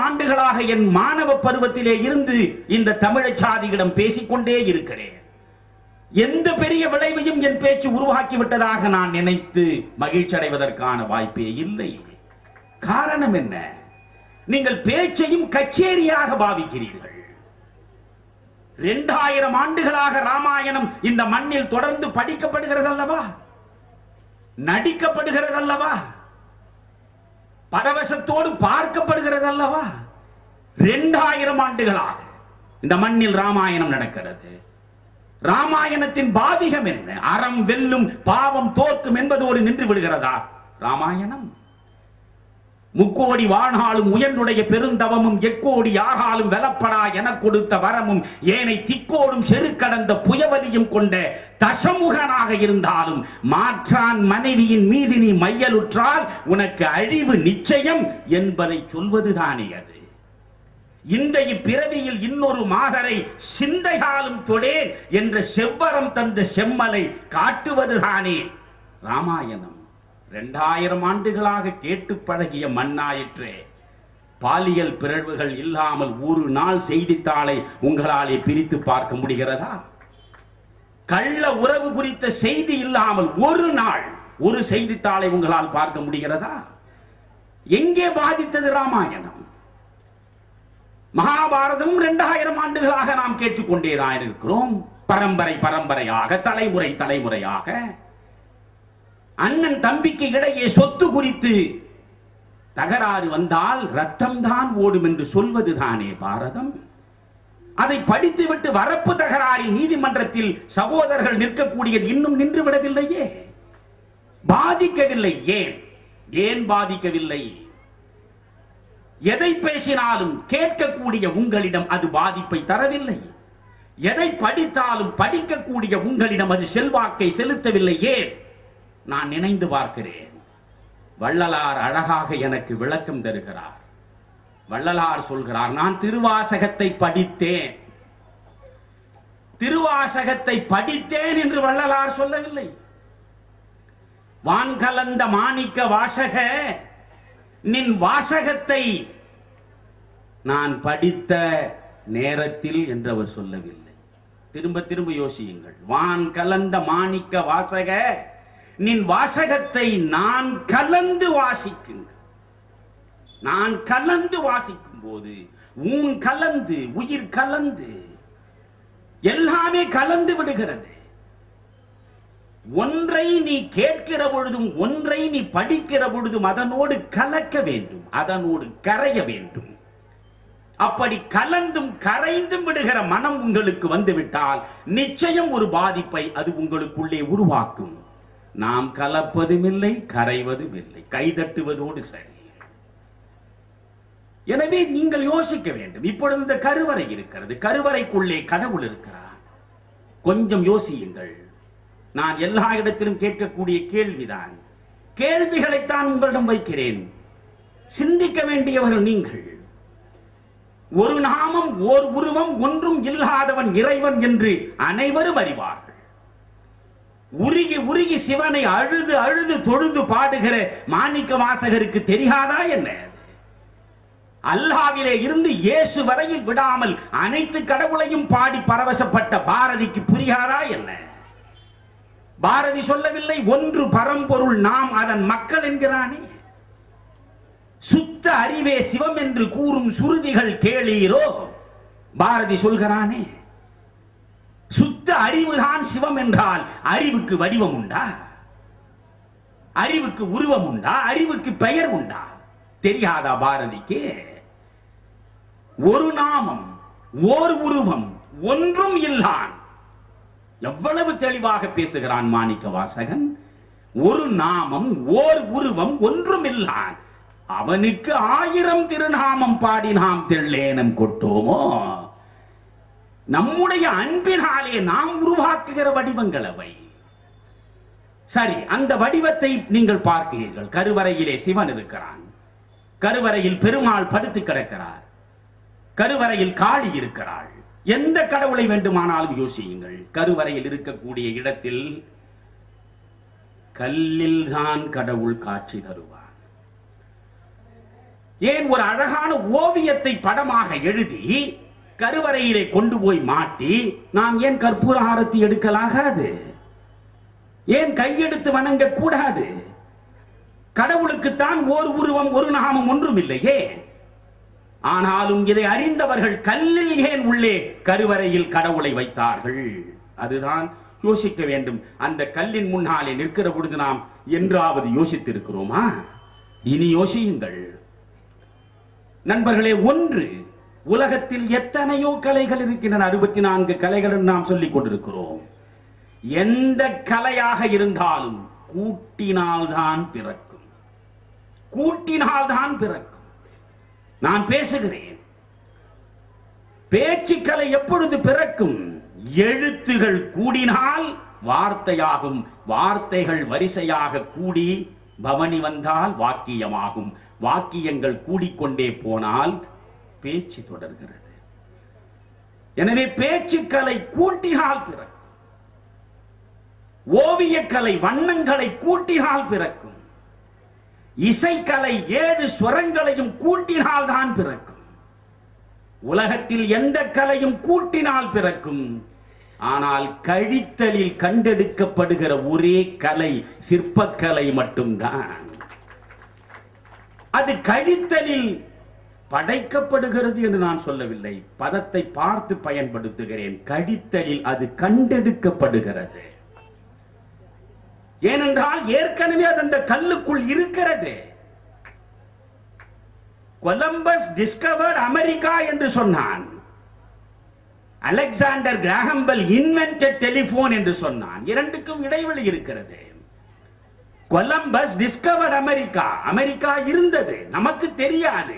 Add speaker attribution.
Speaker 1: ஆண்டுகளாக என் மாணவ பருவத்திலே இருந்து இந்த தமிழை சாதியிடம் பேசிக்கொண்டே இருக்கிறேன். எந்த பெரிய விளைவையும் என் பேச்சு உருவாக்கிவிட்டதாக நான் நினைத்து மகிழ்ச்சி அடைவதற்கான வாய்ப்பே இல்லை. காரணம் என்ன? நீங்கள் பேச்சையும் கச்சேரியாக பாவிக்கிறீர்கள். 2000 ஆண்டுகளாக ராமாயணம் இந்த மண்ணில் தொடர்ந்து படிக்கப்படுகிறது அல்லவா, நடிக்கப்படுகிறது அல்லவா, பரவசத்தோடு பார்க்கப்படுகிறது அல்லவா. 2000 ஆண்டுகளாக இந்த மண்ணில் ராமாயணம் நடக்கிறது. ராமாயணத்தின் பாவிகம் என்ன? அறம் வெல்லும் பாவம் தோற்கும் என்பதோடு நின்று விடுகிறதா ராமாயணம்? முக்கோடி வாழ்நாளும் உயர்ந்துடைய பெருந்தவமும் எக்கோடி யாகாலும் வெலப்படா என கொடுத்த வரமும் ஏனை திக்கோடும் செருக்கடந்த புயவலியும் கொண்ட தசமுகனாக இருந்தாலும் மாற்றான் மனைவியின் மீது நீ மையலுற்றால் உனக்கு அழிவு நிச்சயம் என்பதை சொல்வதுதானே அது. இந்த இப்பிறவியில் இன்னொரு மாதரை சிந்தையாலும் தொடேன் என்ற செவ்வரம் தந்த செம்மலை காட்டுவதுதானே ராமாயணம். 2000 ஆண்டுகளாக கேட்டு பழகிய மண்ணாயிற்றே. பாலியல் பிறழ்வுகள் இல்லாமல் ஒரு நாள் செய்தித்தாளை உங்களாலே பிரித்து பார்க்க முடிகிறதா? கள்ள உறவு குறித்த செய்தி இல்லாமல் ஒரு நாள் ஒரு செய்தித்தாளை உங்களால் பார்க்க முடிகிறதா? எங்கே பாதித்தது ராமாயணம்? மகாபாரதம் 2000 ஆண்டுகளாக நாம் கேட்டுக்கொண்டேதான் இருக்கிறோம். பரம்பரை பரம்பரையாக, தலைமுறை தலைமுறையாக. அண்ணன் தம்பிக்கு இடையே சொத்து குறித்து தகராறு வந்தால் ரத்தம் தான் ஓடும் என்று சொல்வதுதானே பாரதம். அதை படித்துவிட்டு வரப்பு தகராறில் நீதிமன்றத்தில் சகோதரர்கள் நிற்கக்கூடியது இன்னும் நின்று விடவில்லையே, பாதிக்கவில்லை. ஏன் பாதிக்கவில்லை? எதை பேசினாலும் கேட்கக்கூடிய உங்களிடம் அது பாதிப்பை தரவில்லை. எதை படித்தாலும் படிக்கக்கூடிய உங்களிடம் அது செல்வாக்கை செலுத்தவில்லை. ஏன்? நான் நினைந்து பார்க்கிறேன். வள்ளலார் அழகாக எனக்கு விளக்கம் தருகிறார். வள்ளலார் சொல்கிறார், நான் திருவாசகத்தை படித்தேன். திருவாசகத்தை படித்தேன் என்று வள்ளலார் சொல்லவில்லை. வான்கலந்த மாணிக்க வாசக நின் வாசகத்தை நான் படித்த நேரத்தில் என்று அவர் சொல்லவில்லை. திரும்ப திரும்ப யோசியுங்கள். வான் கலந்த மாணிக்க வாசக நின் வாசகத்தை நான் கலந்து வாசிக்கின்ற. நான் கலந்து வாசிக்கும் போது ஊன் கலந்து உயிர் கலந்து எல்லாமே கலந்து விடுகிறது. ஒன்றை நீ கேட்கிற பொழுதும் ஒன்றை நீ படிக்கிற பொழுதும் அதனோடு கலக்க வேண்டும், அதனோடு கரைய வேண்டும். அப்படி கலந்தும் கரைந்தும் விடுகிற மனம் உங்களுக்கு வந்துவிட்டால் நிச்சயம் ஒரு பாதிப்பை அது உங்களுக்குள்ளே உருவாக்கும். நாம் கலப்பதும் இல்லை, கரைவதும் இல்லை, கைதட்டுவதோடு சரி. எனவே நீங்கள் யோசிக்க வேண்டும். இப்பொழுது இந்த கருவறை இருக்கிறது, கருவறைக்குள்ளே கடவுள் இருக்கிறார். கொஞ்சம் யோசியுங்கள். நான் எல்லா இடத்திலும் கேட்கக்கூடிய கேள்விதான். கேள்விகளைத்தான் உங்களிடம் வைக்கிறேன். சிந்திக்க வேண்டியவர்கள் நீங்கள். ஒரு நாமம் ஓர் உருவம் ஒன்றும் இல்லாதவன் இறைவன் என்று அனைவரும் அறிவார்கள். உருகி உருகி சிவனை அழுது அழுது தொழுது பாடுகிற மாணிக்க வாசகருக்கு தெரியாதா என்ன? அல்லாஹ்விலே இருந்து இயேசு வரையில் விடாமல் அனைத்து கடவுளையும் பாடி பரவசப்பட்ட பாரதிக்கு புரியாதா என்ன? பாரதி சொல்லவில்லை ஒன்று பரம்பொருள் நாம் அதன் மக்கள் என்கிறானே. சுத்த அறிவே சிவம் என்று கூறும் சுருதிகள் கேளீரோ பாரதி சொல்கிறானே. சுத்த அறிவுதான் சிவம் என்றால் அறிவுக்கு வடிவம் உண்டா? அறிவுக்கு உருவம் உண்டா? அறிவுக்கு பெயர் உண்டா? தெரியாதா பாரதிக்கு? ஒரு நாமம் ஓர் உருவம் ஒன்றும் இல்லான். எவ்வளவு தெளிவாக பேசுகிறான் மாணிக்க வாசகன். ஒரு நாமம் ஓர் உருவம் ஒன்றும் இல்லான். அவனுக்கு 1000 திருநாமம் பாடி நாம் தெள்ளேனம் கொட்டோமோ? நம்முடைய அன்பினாலே நாம் உருவாக்குகிற வடிவங்கள் அவை. சரி, அந்த வடிவத்தை நீங்கள் பார்க்கிறீர்கள். கருவறையிலே சிவன் இருக்கிறான். கருவறையில் பெருமாள் படுத்து கிடக்கிறார். கருவறையில் காளி இருக்கிறாள். எந்த கடவுளை வேண்டுமானாலும் யோசியுங்கள். கருவறையில் இருக்கக்கூடிய இடத்தில் கல்லில் தான் கடவுள் காட்சி தருவார். ஏன் ஒரு அழகான ஓவியத்தை படமாக எழுதி கருவறையிலே கொண்டு போய் மாட்டி நாம் ஏன் கற்பூர ஆரத்தி எடுக்கலாகாது? ஏன் கையெடுத்து வணங்க கூடாது? கடவுளுக்குத்தான் ஓர் உருவம் ஒரு நாமம் ஒன்றும் இல்லையே. ஆனாலும் இதை அறிந்தவர்கள் கல்லில் ஏன் உள்ளே கருவறையில் கடவுளை வைத்தார்கள்? அதுதான் யோசிக்க வேண்டும். அந்த கல்லின் முன்னாலே நிற்கிற பொழுது நாம் என்றாவது யோசித்திருக்கிறோமா? இனி யோசியுங்கள் நண்பர்களே. ஒன்று, உலகத்தில் எத்தனையோ கலைகள் இருக்கின்றன. 64 கலைகள் நாம் சொல்லிக் கொண்டிருக்கிறோம். எந்த கலையாக இருந்தாலும் கூட்டினால்தான் பிறக்கும். கூட்டினால்தான் பிறக்கும். நான் பேசுகிறேன். பேச்சுக்கலை எப்பொழுது பிறக்கும்? எழுத்துகள் கூடினால் வார்த்தையாகும். வார்த்தைகள் வரிசையாக கூடி பவனி வந்தால் வாக்கியமாகும். வாக்கியங்கள் கூடிக்கொண்டே போனால் பேச்சு தொடர்கிறது. எனவே பேச்சுக்கலை கூட்டினால் பிறக்கும். ஓவியக்கலை வண்ணங்களை கூட்டினால் பிறக்கும். இசைக்கலை 7 ஸ்வரங்களையும் கூட்டினால் தான் பிறக்கும். உலகத்தில் எந்த கலையும் கூட்டினால் பிறக்கும். ஆனால் கழித்தலில் கண்டெடுக்கப்படுகிற ஒரே கலை சிற்பக்கலை மட்டும்தான். அது கழித்தலில் படைக்கப்படுகிறது என்று நான் சொல்லவில்லை, பதத்தை பார்த்து பயன்படுத்துகிறேன். கழித்தலில் அது கண்டெடுக்கப்படுகிறது. ஏனென்றால் ஏற்கனவே அது அந்த கல்லுக்குள் இருக்கிறது. கொலம்பஸ் டிஸ்கவர்ட் அமெரிக்கா என்று சொன்னான். அலெக்சாண்டர் கிராஹம் பெல் இன்வென்டட் டெலிபோன் என்று சொன்னான். இரண்டுக்கும் இடைவெளி இருக்கிறது. Columbus discovered America. அமெரிக்கா இருந்தது, நமக்கு தெரியாது.